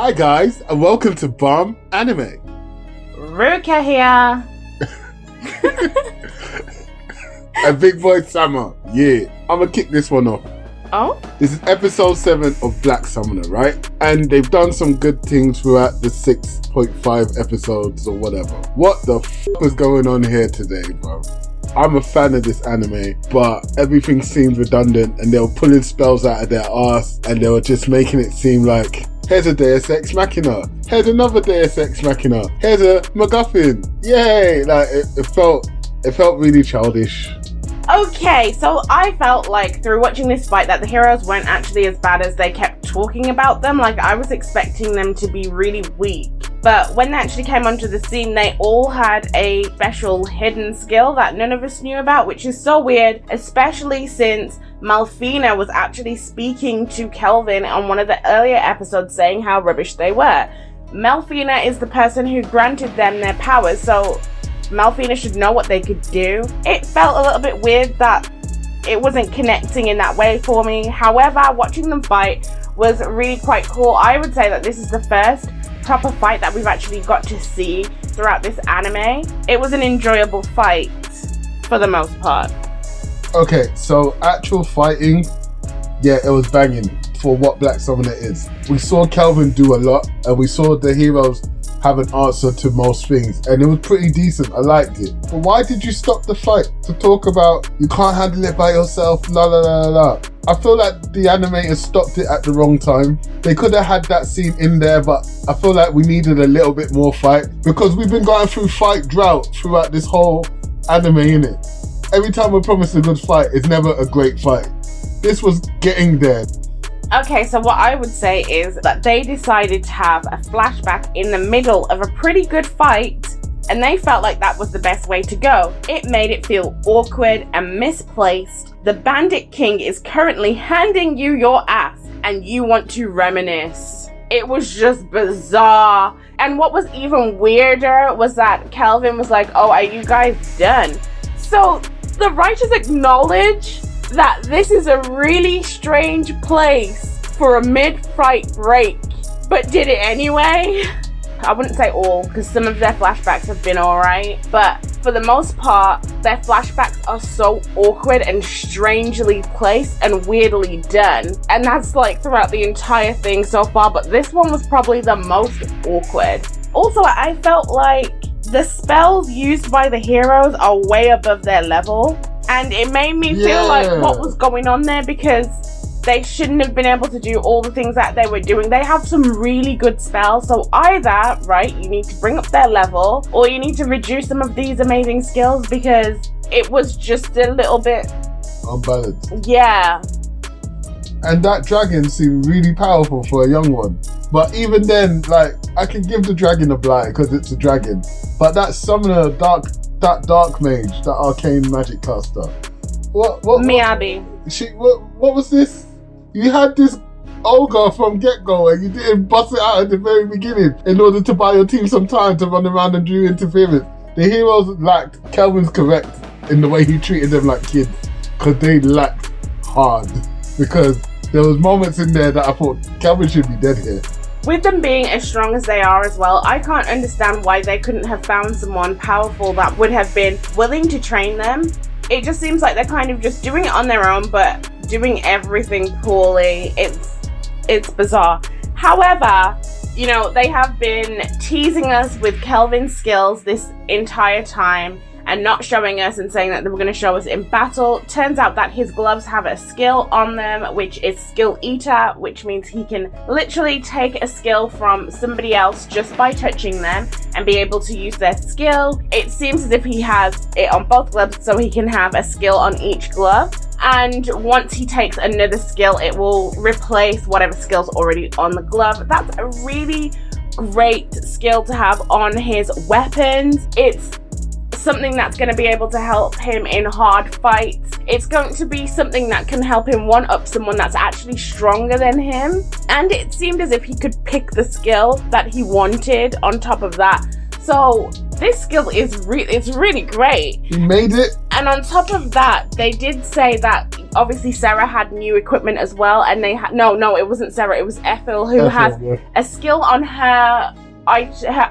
Hi guys, and welcome to Bomb Anime. Ruka here. And Big Boy Summer. Yeah, I'm gonna kick this one off. Oh? This is episode 7 of Black Summoner, right? And they've done some good things throughout the 6.5 episodes or whatever. What the f*** is going on here today, bro? I'm a fan of this anime, but everything seemed redundant and they were pulling spells out of their arse and they were just making it seem like, here's a Deus Ex Machina, here's another Deus Ex Machina, here's a MacGuffin, yay! Like, it felt really childish. Okay, so I felt like through watching this fight that the heroes weren't actually as bad as they kept talking about them. Like, I was expecting them to be really weak. But when they actually came onto the scene, they all had a special hidden skill that none of us knew about, which is so weird, especially since Malphina was actually speaking to Kelvin on one of the earlier episodes saying how rubbish they were. Malphina is the person who granted them their powers, so Malphina should know what they could do. It felt a little bit weird that it wasn't connecting in that way for me. However, watching them fight was really quite cool. I would say that this is the first proper fight that we've actually got to see throughout this anime. It was an enjoyable fight for the most part. Okay, so actual fighting, yeah, it was banging for what Black Summoner is. We saw Kelvin do a lot and we saw the heroes have an answer to most things, and it was pretty decent. I liked it. But why did you stop the fight to talk about you can't handle it by yourself, la la la la? I feel like the animators stopped it at the wrong time. They could have had that scene in there, but I feel like we needed a little bit more fight because we've been going through fight drought throughout this whole anime, innit? Every time we promise a good fight, it's never a great fight. This was getting there. Okay, so what I would say is that they decided to have a flashback in the middle of a pretty good fight, and they felt like that was the best way to go. It made it feel awkward and misplaced. The Bandit King is currently handing you your ass, and you want to reminisce. It was just bizarre. And what was even weirder was that Kelvin was like, oh, are you guys done? So the writers acknowledge that this is a really strange place for a mid-fight break, but did it anyway. I wouldn't say all, because some of their flashbacks have been alright, but for the most part, their flashbacks are so awkward and strangely placed and weirdly done. And that's like throughout the entire thing so far, but this one was probably the most awkward. Also, I felt like the spells used by the heroes are way above their level. And it made me feel like what was going on there, because they shouldn't have been able to do all the things that they were doing. They have some really good spells, so either, right, you need to bring up their level, or you need to reduce some of these amazing skills, because it was just a little bit unbalanced. Yeah. And that dragon seemed really powerful for a young one. But even then, like, I can give the dragon a blight because it's a dragon. But that summoner, that dark mage, that arcane magic caster. What Miyabi. What was this? You had this ogre from get-go and you didn't bust it out at the very beginning in order to buy your team some time to run around and do interference. The heroes lacked, Kelvin's correct in the way he treated them like kids, because they lacked hard. Because there was moments in there that I thought Kelvin should be dead here. With them being as strong as they are as well, I can't understand why they couldn't have found someone powerful that would have been willing to train them. It just seems like they're kind of just doing it on their own, but doing everything poorly. It's bizarre. However, you know, they have been teasing us with Kelvin's skills this entire time and not showing us and saying that they were going to show us in battle. Turns out that his gloves have a skill on them, which is Skill Eater, which means he can literally take a skill from somebody else just by touching them and be able to use their skill. It seems as if he has it on both gloves, so he can have a skill on each glove. And once he takes another skill, it will replace whatever skill's already on the glove. That's a really great skill to have on his weapons. It's something that's going to be able to help him in hard fights. It's going to be something that can help him one-up someone that's actually stronger than him. And it seemed as if he could pick the skill that he wanted on top of that. So this skill is it's really great. He made it. And on top of that, they did say that obviously Sera had new equipment as well, and they had no, it wasn't Sera, it was Ethel who has a skill on her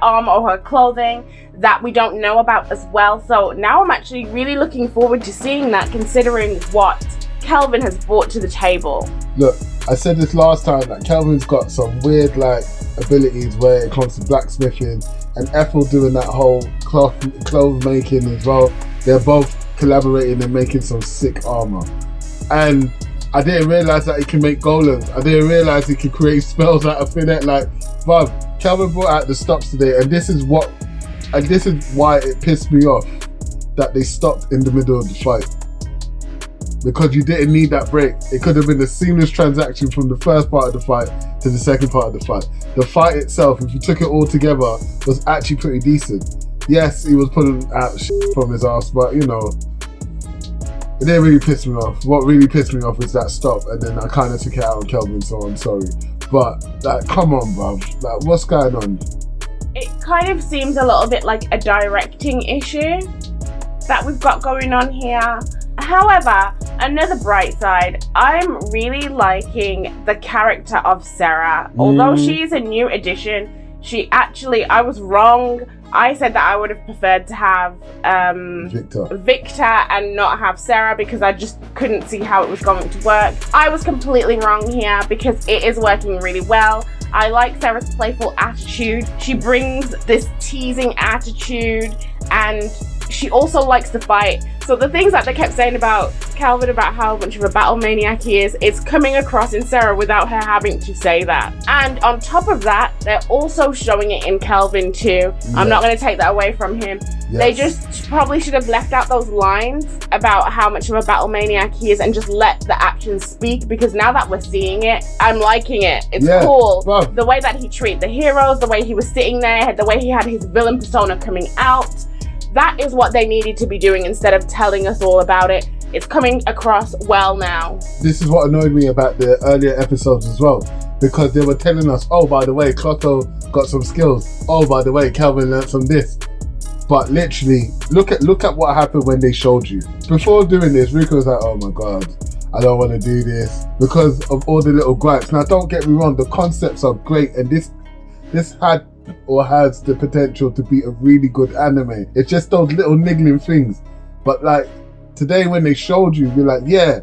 arm or her clothing that we don't know about as well. So now I'm actually really looking forward to seeing that, considering what Kelvin has brought to the table. Look, I said this last time that Kelvin's got some weird like abilities where it comes to blacksmithing, and Ethel doing that whole clothes making as well. They're both collaborating and making some sick armor. And I didn't realize that he can make golems. I didn't realize he could create spells out of thin air. Like, bruv, Kelvin brought out the stops today, and this is why it pissed me off that they stopped in the middle of the fight. Because you didn't need that break. It could have been a seamless transaction from the first part of the fight to the second part of the fight. The fight itself, if you took it all together, was actually pretty decent. Yes, he was pulling out shit from his ass, but you know, it didn't really piss me off. What really pissed me off was that stop, and then I kind of took it out on Kelvin, so I'm sorry. But like, come on, bruv. Like, what's going on? It kind of seems a little bit like a directing issue that we've got going on here. However, another bright side, I'm really liking the character of Sera. Although she's a new addition, I was wrong. I said that I would have preferred to have Victor and not have Sera, because I just couldn't see how it was going to work. I was completely wrong here, because it is working really well. I like Sera's playful attitude. She brings this teasing attitude, and she also likes to fight. So the things that they kept saying about Kelvin, about how much of a battle maniac he is, it's coming across in Sera without her having to say that. And on top of that, they're also showing it in Kelvin too. Yes. I'm not going to take that away from him. Yes. They just probably should have left out those lines about how much of a battle maniac he is and just let the actions speak, because now that we're seeing it, I'm liking it. It's cool. Wow. The way that he treated the heroes, the way he was sitting there, the way he had his villain persona coming out. That is what they needed to be doing instead of telling us all about it. It's coming across well now. This is what annoyed me about the earlier episodes as well, because they were telling us, oh, by the way, Clotho got some skills. Oh, by the way, Kelvin learned some this. But literally, look at what happened when they showed you. Before doing this, Rico was like, oh my God, I don't want to do this because of all the little gripes. Now, don't get me wrong, the concepts are great, and this had or has the potential to be a really good anime. It's just those little niggling things. But like today when they showed you, you're like, yeah.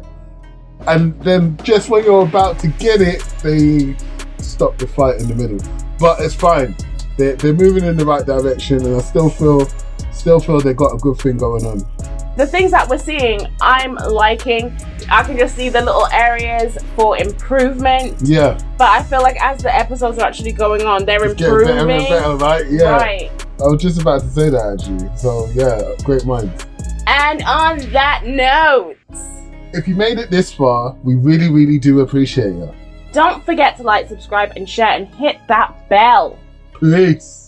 And then just when you're about to get it, they stop the fight in the middle. But it's fine. They're moving in the right direction, and I still feel they got a good thing going on. The things that we're seeing, I'm liking. I can just see the little areas for improvement. Yeah. But I feel like as the episodes are actually going on, they're improving. Better and better, right? Yeah. Right. I was just about to say that actually. So yeah, great minds. And on that note, if you made it this far, we really, really do appreciate you. Don't forget to like, subscribe, and share, and hit that bell. Peace.